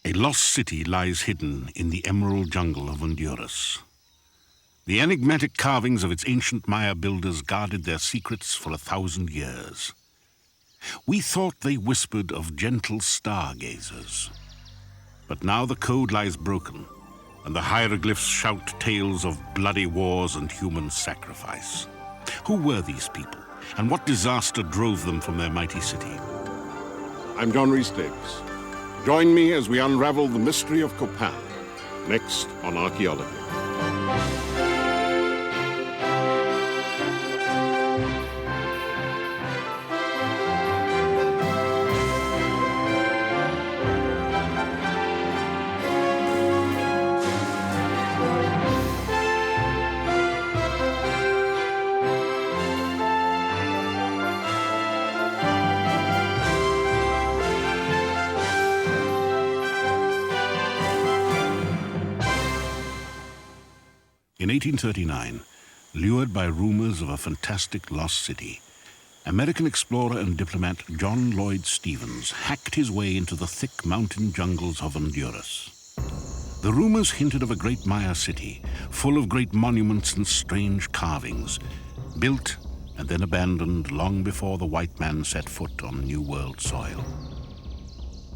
A lost city lies hidden in the emerald jungle of Honduras. The enigmatic carvings of its ancient Maya builders guarded their secrets for 1,000 years. We thought they whispered of gentle stargazers. But now the code lies broken, and the hieroglyphs shout tales of bloody wars and human sacrifice. Who were these people, and what disaster drove them from their mighty city? I'm John Rhys-Davies. Join me as we unravel the mystery of Copan, next on Archaeology. In 1839, lured by rumors of a fantastic lost city, American explorer and diplomat John Lloyd Stevens hacked his way into the thick mountain jungles of Honduras. The rumors hinted of a great Maya city, full of great monuments and strange carvings, built and then abandoned long before the white man set foot on New World soil.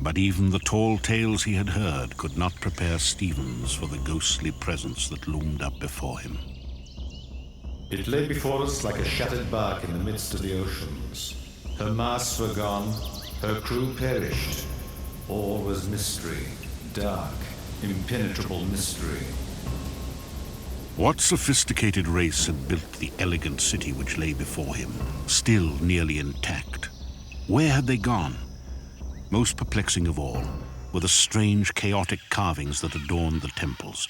But even the tall tales he had heard could not prepare Stevens for the ghostly presence that loomed up before him. It lay before us like a shattered bark in the midst of the oceans. Her masts were gone, her crew perished. All was mystery, dark, impenetrable mystery. What sophisticated race had built the elegant city which lay before him, still nearly intact? Where had they gone? Most perplexing of all were the strange, chaotic carvings that adorned the temples.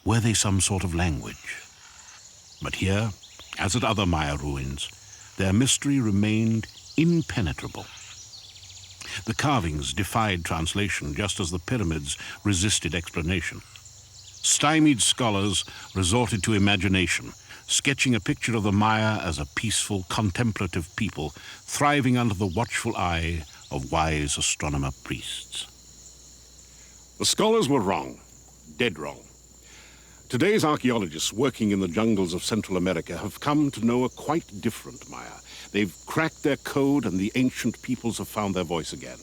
Were they some sort of language? But here, as at other Maya ruins, their mystery remained impenetrable. The carvings defied translation, just as the pyramids resisted explanation. Stymied scholars resorted to imagination, sketching a picture of the Maya as a peaceful, contemplative people thriving under the watchful eye of wise astronomer-priests. The scholars were wrong, dead wrong. Today's archaeologists working in the jungles of Central America have come to know a quite different Maya. They've cracked their code, and the ancient peoples have found their voice again.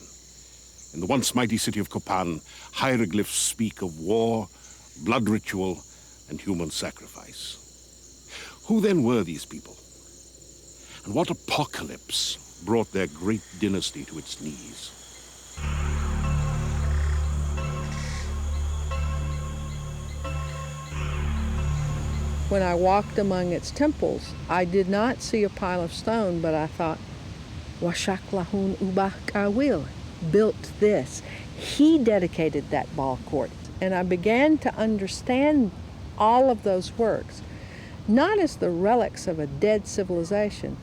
In the once mighty city of Copan, hieroglyphs speak of war, blood ritual, and human sacrifice. Who then were these people? And what apocalypse brought their great dynasty to its knees? When I walked among its temples, I did not see a pile of stone, but I thought, Washaklahun Ubah Kawil built this. He dedicated that ball court. And I began to understand all of those works, not as the relics of a dead civilization,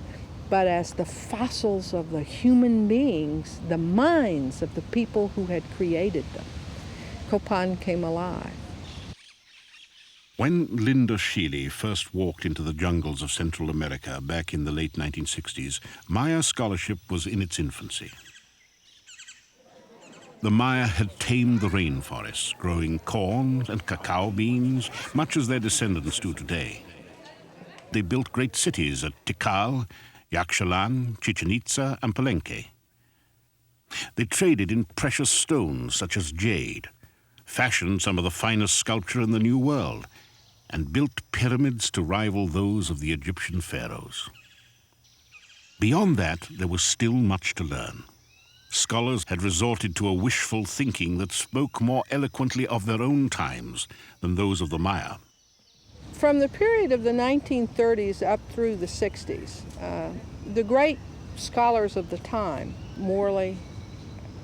but as the fossils of the human beings, the minds of the people who had created them. Copan came alive. When Linda Sheely first walked into the jungles of Central America back in the late 1960s, Maya scholarship was in its infancy. The Maya had tamed the rainforests, growing corn and cacao beans, much as their descendants do today. They built great cities at Tikal, Yaxchilan, Chichen Itza, and Palenque. They traded in precious stones such as jade, fashioned some of the finest sculpture in the New World, and built pyramids to rival those of the Egyptian pharaohs. Beyond that, there was still much to learn. Scholars had resorted to a wishful thinking that spoke more eloquently of their own times than those of the Maya. From the period of the 1930s up through the 60s, the great scholars of the time, Morley,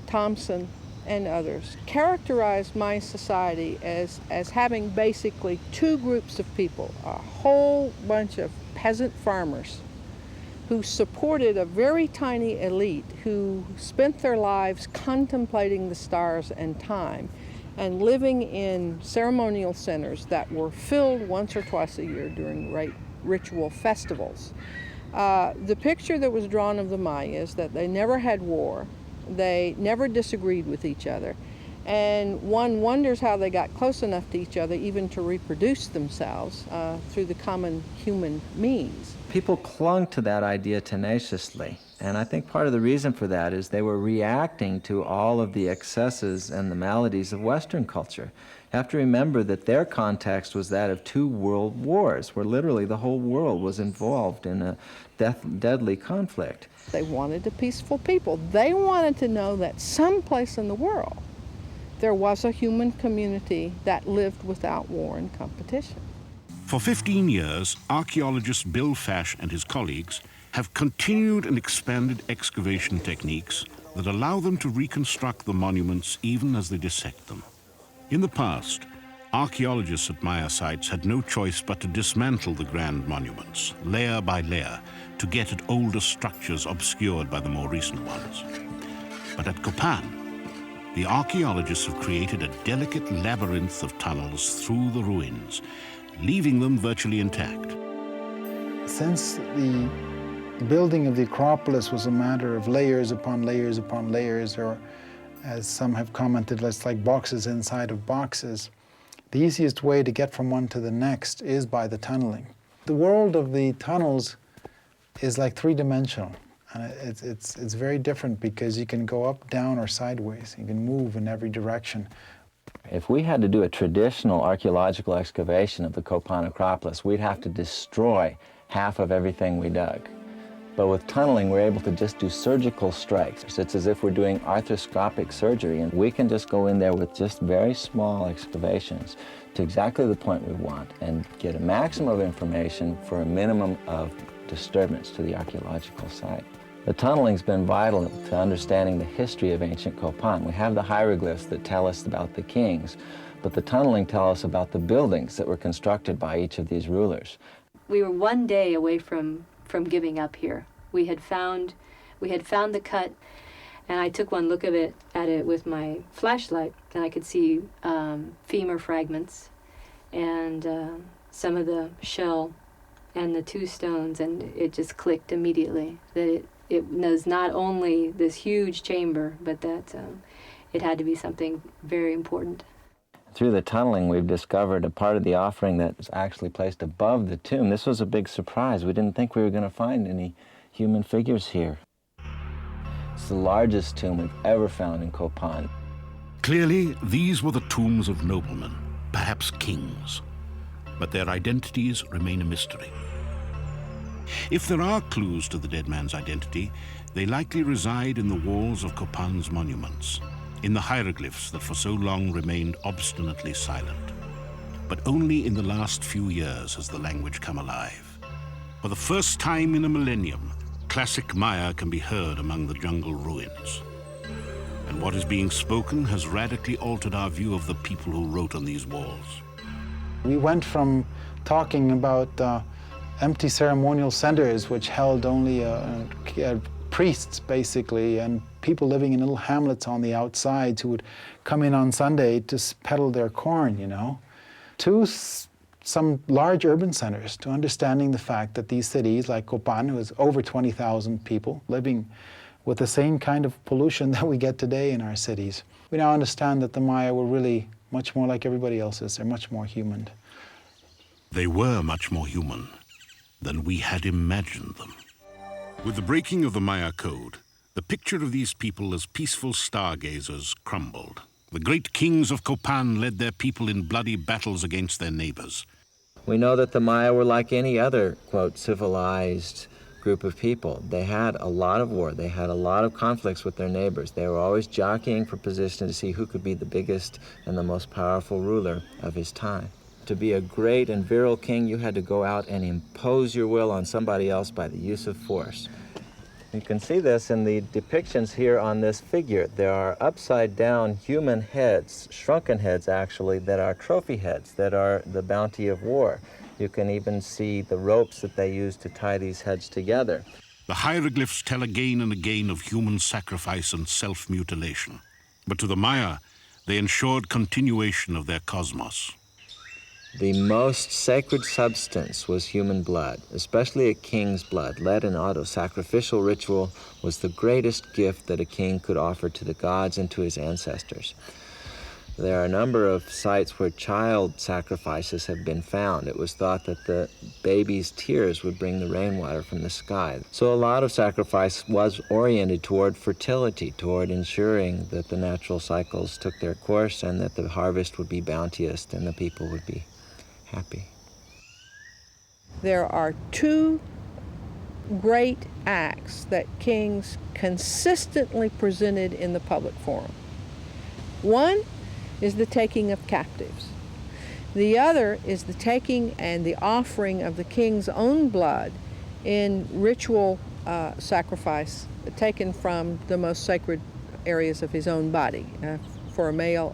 Thompson, and others, characterized Mayan society as having basically two groups of people, a whole bunch of peasant farmers who supported a very tiny elite who spent their lives contemplating the stars and time and living in ceremonial centers that were filled once or twice a year during great ritual festivals. The picture that was drawn of the Maya is that they never had war, they never disagreed with each other, And one wonders how they got close enough to each other even to reproduce themselves through the common human means. People clung to that idea tenaciously, and I think part of the reason for that is they were reacting to all of the excesses and the maladies of Western culture. You have to remember that their context was that of 2 world wars, where literally the whole world was involved in a deadly conflict. They wanted a peaceful people. They wanted to know that someplace in the world there was a human community that lived without war and competition. For 15 years, archaeologist Bill Fash and his colleagues have continued and expanded excavation techniques that allow them to reconstruct the monuments even as they dissect them. In the past, archaeologists at Maya sites had no choice but to dismantle the grand monuments, layer by layer, to get at older structures obscured by the more recent ones. But at Copan, the archaeologists have created a delicate labyrinth of tunnels through the ruins, leaving them virtually intact. Since the building of the Acropolis was a matter of layers upon layers upon layers, or as some have commented, it's like boxes inside of boxes, the easiest way to get from one to the next is by the tunneling. The world of the tunnels is like 3-dimensional. And it's very different because you can go up, down, or sideways. You can move in every direction. If we had to do a traditional archaeological excavation of the Copan Acropolis, we'd have to destroy half of everything we dug. But with tunneling, we're able to just do surgical strikes. It's as if we're doing arthroscopic surgery, and we can just go in there with just very small excavations to exactly the point we want and get a maximum of information for a minimum of disturbance to the archaeological site. The tunneling's been vital to understanding the history of ancient Copan. We have the hieroglyphs that tell us about the kings, but the tunneling tells us about the buildings that were constructed by each of these rulers. We were one day away from giving up here. We had found the cut, and I took one look at it with my flashlight, and I could see femur fragments and some of the shell and the 2 stones, and it just clicked immediately that it was not only this huge chamber, but that it had to be something very important. Through the tunneling, we've discovered a part of the offering that was actually placed above the tomb. This was a big surprise. We didn't think we were going to find any human figures here. It's the largest tomb we've ever found in Copan. Clearly, these were the tombs of noblemen, perhaps kings, but their identities remain a mystery. If there are clues to the dead man's identity, they likely reside in the walls of Copan's monuments, in the hieroglyphs that for so long remained obstinately silent. But only in the last few years has the language come alive. For the first time in a millennium, classic Maya can be heard among the jungle ruins. And what is being spoken has radically altered our view of the people who wrote on these walls. We went from talking about empty ceremonial centers which held only priests, basically, and people living in little hamlets on the outsides who would come in on Sunday to peddle their corn, to some large urban centers, to understanding the fact that these cities, like Copan, was over 20,000 people living with the same kind of pollution that we get today in our cities. We now understand that the Maya were really much more like everybody else's. They're much more human. They were much more human than we had imagined them. With the breaking of the Maya code, the picture of these people as peaceful stargazers crumbled. The great kings of Copan led their people in bloody battles against their neighbors. We know that the Maya were like any other, quote, civilized group of people. They had a lot of war. They had a lot of conflicts with their neighbors. They were always jockeying for position to see who could be the biggest and the most powerful ruler of his time. To be a great and virile king, you had to go out and impose your will on somebody else by the use of force. You can see this in the depictions here on this figure. There are upside-down human heads, shrunken heads actually, that are trophy heads, that are the bounty of war. You can even see the ropes that they use to tie these heads together. The hieroglyphs tell again and again of human sacrifice and self-mutilation. But to the Maya, they ensured continuation of their cosmos. The most sacred substance was human blood, especially a king's blood. Led in auto-sacrificial ritual was the greatest gift that a king could offer to the gods and to his ancestors. There are a number of sites where child sacrifices have been found. It was thought that the baby's tears would bring the rainwater from the sky. So a lot of sacrifice was oriented toward fertility, toward ensuring that the natural cycles took their course and that the harvest would be bounteous and the people would be happy. There are two great acts that kings consistently presented in the public forum. One is the taking of captives. The other is the taking and the offering of the king's own blood in ritual sacrifice taken from the most sacred areas of his own body. For a male,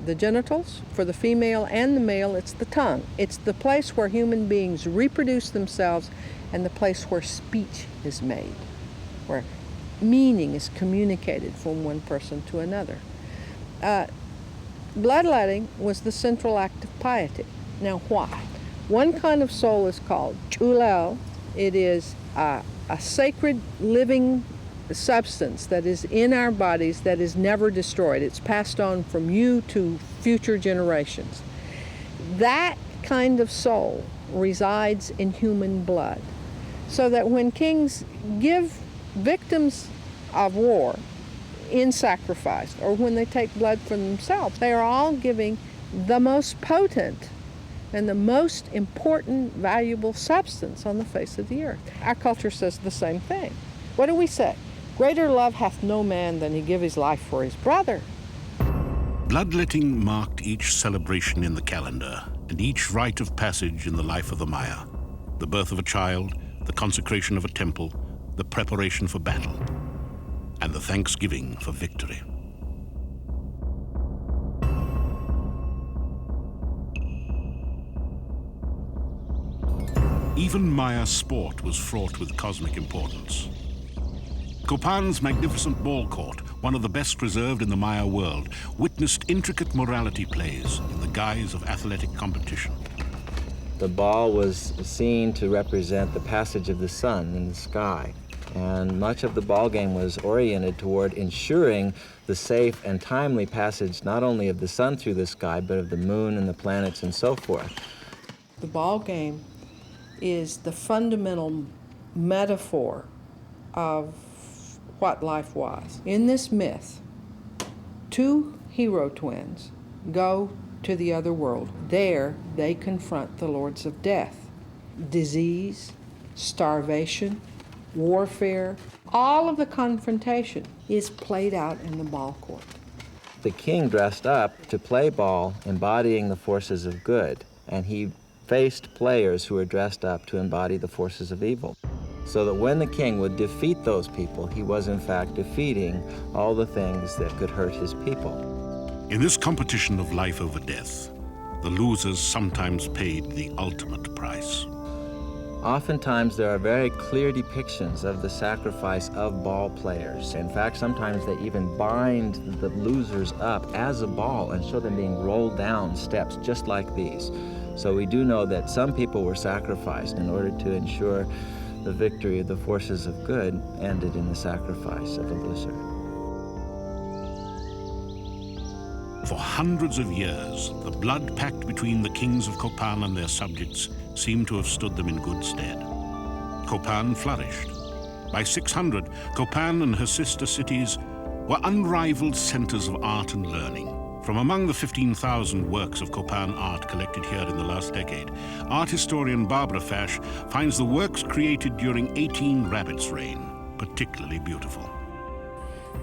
the genitals; for the female and the male, it's the tongue. It's the place where human beings reproduce themselves and the place where speech is made, where meaning is communicated from one person to another. Bloodletting was the central act of piety. Now why? One kind of soul is called chulel. It is a sacred living substance that is in our bodies that is never destroyed. It's passed on from you to future generations. That kind of soul resides in human blood. So that when kings give victims of war in sacrifice, or when they take blood from themselves, they are all giving the most potent and the most important, valuable substance on the face of the earth. Our culture says the same thing. What do we say? Greater love hath no man than he give his life for his brother. Bloodletting marked each celebration in the calendar and each rite of passage in the life of the Maya. The birth of a child, the consecration of a temple, the preparation for battle, and the thanksgiving for victory. Even Maya sport was fraught with cosmic importance. Copan's magnificent ball court, one of the best preserved in the Maya world, witnessed intricate morality plays in the guise of athletic competition. The ball was seen to represent the passage of the sun in the sky, and much of the ball game was oriented toward ensuring the safe and timely passage not only of the sun through the sky, but of the moon and the planets and so forth. The ball game is the fundamental metaphor of what life was. In this myth, two hero twins go to the other world. There, they confront the lords of death. Disease, starvation, warfare, all of the confrontation is played out in the ball court. The king dressed up to play ball, embodying the forces of good, and he faced players who were dressed up to embody the forces of evil. So that when the king would defeat those people, he was in fact defeating all the things that could hurt his people. In this competition of life over death, the losers sometimes paid the ultimate price. Oftentimes there are very clear depictions of the sacrifice of ball players. In fact, sometimes they even bind the losers up as a ball and show them being rolled down steps just like these. So we do know that some people were sacrificed in order to ensure the victory of the forces of good ended in the sacrifice of a loser. For hundreds of years, the blood pact between the kings of Copan and their subjects seemed to have stood them in good stead. Copan flourished. By 600, Copan and her sister cities were unrivaled centers of art and learning. From among the 15,000 works of Copan art collected here in the last decade, art historian Barbara Fash finds the works created during 18 Rabbits' reign particularly beautiful.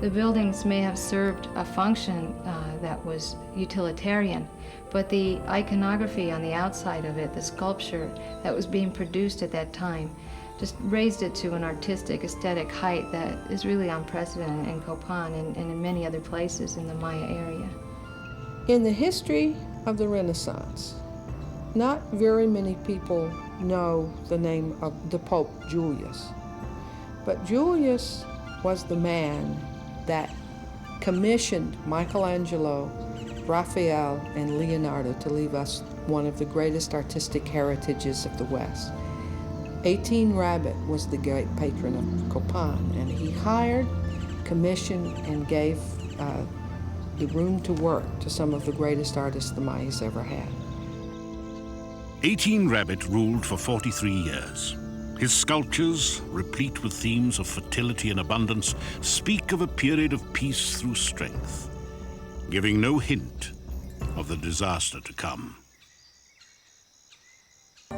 The buildings may have served a function that was utilitarian, but the iconography on the outside of it, the sculpture that was being produced at that time, just raised it to an artistic, aesthetic height that is really unprecedented in Copan and in many other places in the Maya area. In the history of the Renaissance, not very many people know the name of the Pope Julius, but Julius was the man that commissioned Michelangelo, Raphael, and Leonardo to leave us one of the greatest artistic heritages of the West. 18 Rabbit was the great patron of Copan, and he hired, commissioned, and gave the room to work to some of the greatest artists the Mayas ever had. 18 Rabbit ruled for 43 years. His sculptures, replete with themes of fertility and abundance, speak of a period of peace through strength, giving no hint of the disaster to come.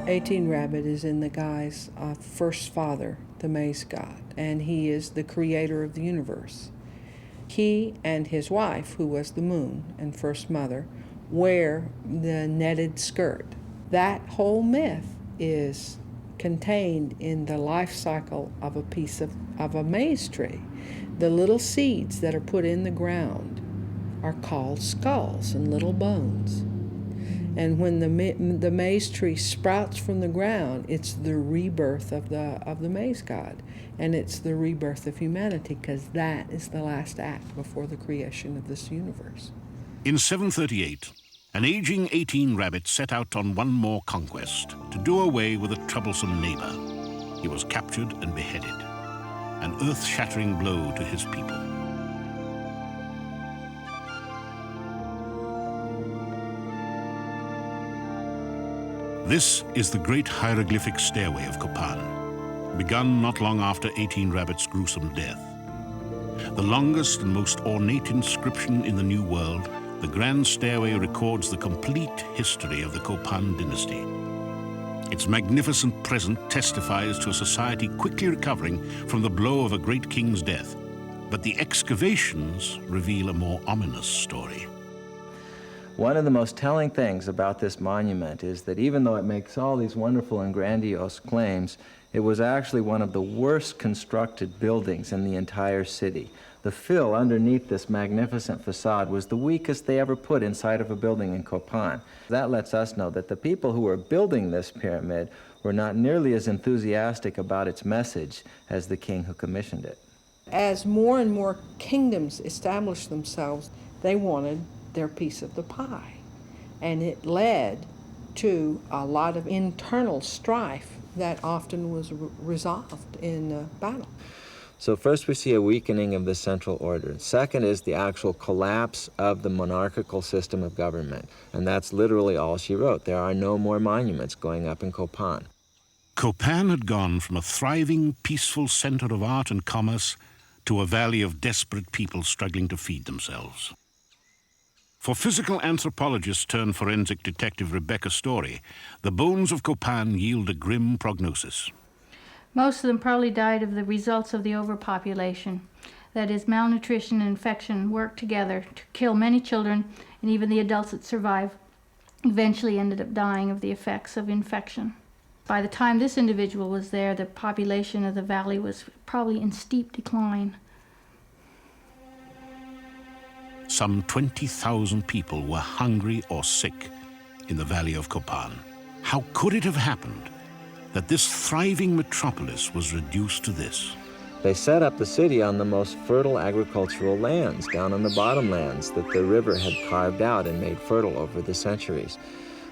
18 Rabbit is in the guise of First Father, the maize god, and he is the creator of the universe. He and his wife, who was the moon and First Mother, wear the netted skirt. That whole myth is contained in the life cycle of a piece of a maize tree. The little seeds that are put in the ground are called skulls and little bones. And when the maize tree sprouts from the ground, it's the rebirth of the maize god, and it's the rebirth of humanity, because that is the last act before the creation of this universe. In 738, an aging 18 Rabbit set out on one more conquest to do away with a troublesome neighbor. He was captured and beheaded, an earth-shattering blow to his people. This is the great hieroglyphic stairway of Copan, begun not long after 18 Rabbit's gruesome death. The longest and most ornate inscription in the New World, the Grand Stairway records the complete history of the Copan dynasty. Its magnificent present testifies to a society quickly recovering from the blow of a great king's death, but the excavations reveal a more ominous story. One of the most telling things about this monument is that even though it makes all these wonderful and grandiose claims, it was actually one of the worst constructed buildings in the entire city. The fill underneath this magnificent facade was the weakest they ever put inside of a building in Copan. That lets us know that the people who were building this pyramid were not nearly as enthusiastic about its message as the king who commissioned it. As more and more kingdoms established themselves, they wanted their piece of the pie. And it led to a lot of internal strife that often was resolved in battle. So first we see a weakening of the central order. Second is the actual collapse of the monarchical system of government. And that's literally all she wrote. There are no more monuments going up in Copan. Copan had gone from a thriving, peaceful center of art and commerce to a valley of desperate people struggling to feed themselves. For physical anthropologist turned forensic detective Rebecca Story, the bones of Copan yield a grim prognosis. Most of them probably died of the results of the overpopulation. That is, malnutrition and infection worked together to kill many children, and even the adults that survived eventually ended up dying of the effects of infection. By the time this individual was there, the population of the valley was probably in steep decline. Some 20,000 people were hungry or sick in the valley of Copan. How could it have happened that this thriving metropolis was reduced to this? They set up the city on the most fertile agricultural lands, down on the bottomlands that the river had carved out and made fertile over the centuries.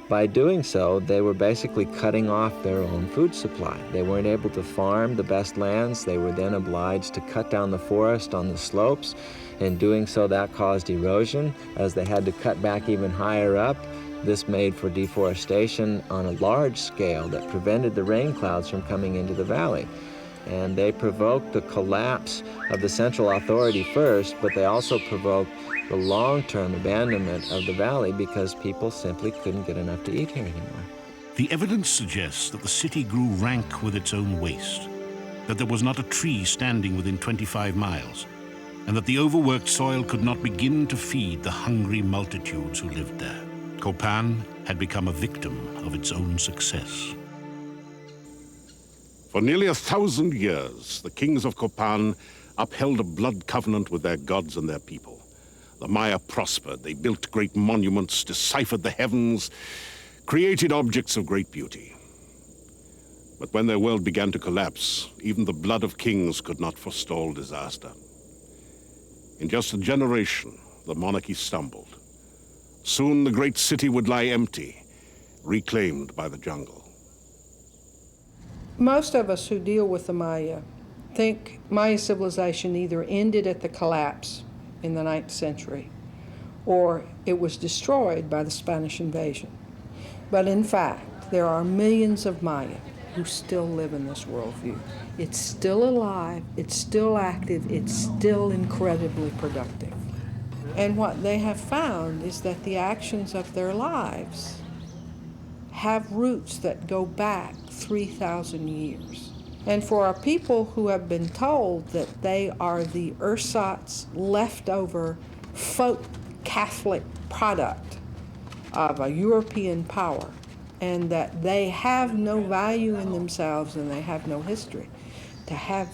By doing so, they were basically cutting off their own food supply. They weren't able to farm the best lands. They were then obliged to cut down the forest on the slopes. In doing so, that caused erosion. As they had to cut back even higher up, this made for deforestation on a large scale that prevented the rain clouds from coming into the valley. And they provoked the collapse of the central authority first, but they also provoked the long-term abandonment of the valley because people simply couldn't get enough to eat here anymore. The evidence suggests that the city grew rank with its own waste, that there was not a tree standing within 25 miles, and that the overworked soil could not begin to feed the hungry multitudes who lived there. Copan had become a victim of its own success. For nearly 1,000 years, the kings of Copan upheld a blood covenant with their gods and their people. The Maya prospered. They built great monuments, deciphered the heavens, created objects of great beauty. But when their world began to collapse, even the blood of kings could not forestall disaster. In just a generation, the monarchy stumbled. Soon the great city would lie empty, reclaimed by the jungle. Most of us who deal with the Maya think Maya civilization either ended at the collapse in the 9th century, or it was destroyed by the Spanish invasion. But in fact, there are millions of Maya who still live in this worldview. It's still alive, it's still active, it's still incredibly productive. And what they have found is that the actions of their lives have roots that go back 3,000 years. And for our people who have been told that they are the ersatz leftover folk Catholic product of a European power, and that they have no value in themselves and they have no history, to have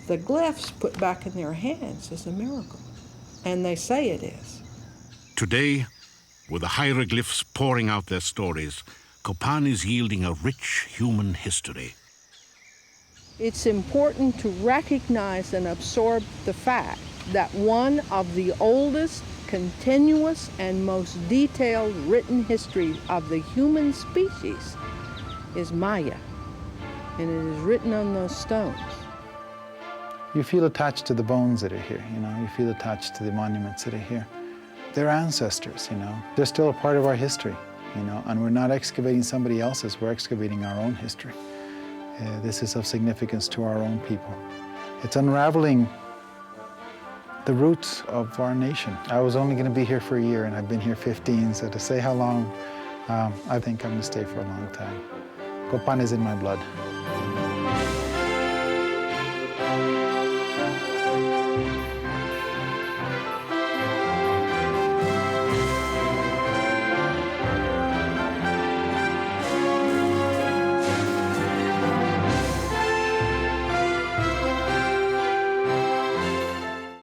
the glyphs put back in their hands is a miracle. And they say it is. Today, with the hieroglyphs pouring out their stories, Copan is yielding a rich human history. It's important to recognize and absorb the fact that one of the oldest, continuous, and most detailed written histories of the human species is Maya, and it is written on those stones. You feel attached to the bones that are here, you know, you feel attached to the monuments that are here. They're ancestors, you know. They're still a part of our history, you know, and we're not excavating somebody else's, we're excavating our own history. This is of significance to our own people. It's unraveling the roots of our nation. I was only going to be here for a year, and I've been here 15, so to say how long, I think I'm going to stay for a long time. Copan is in my blood.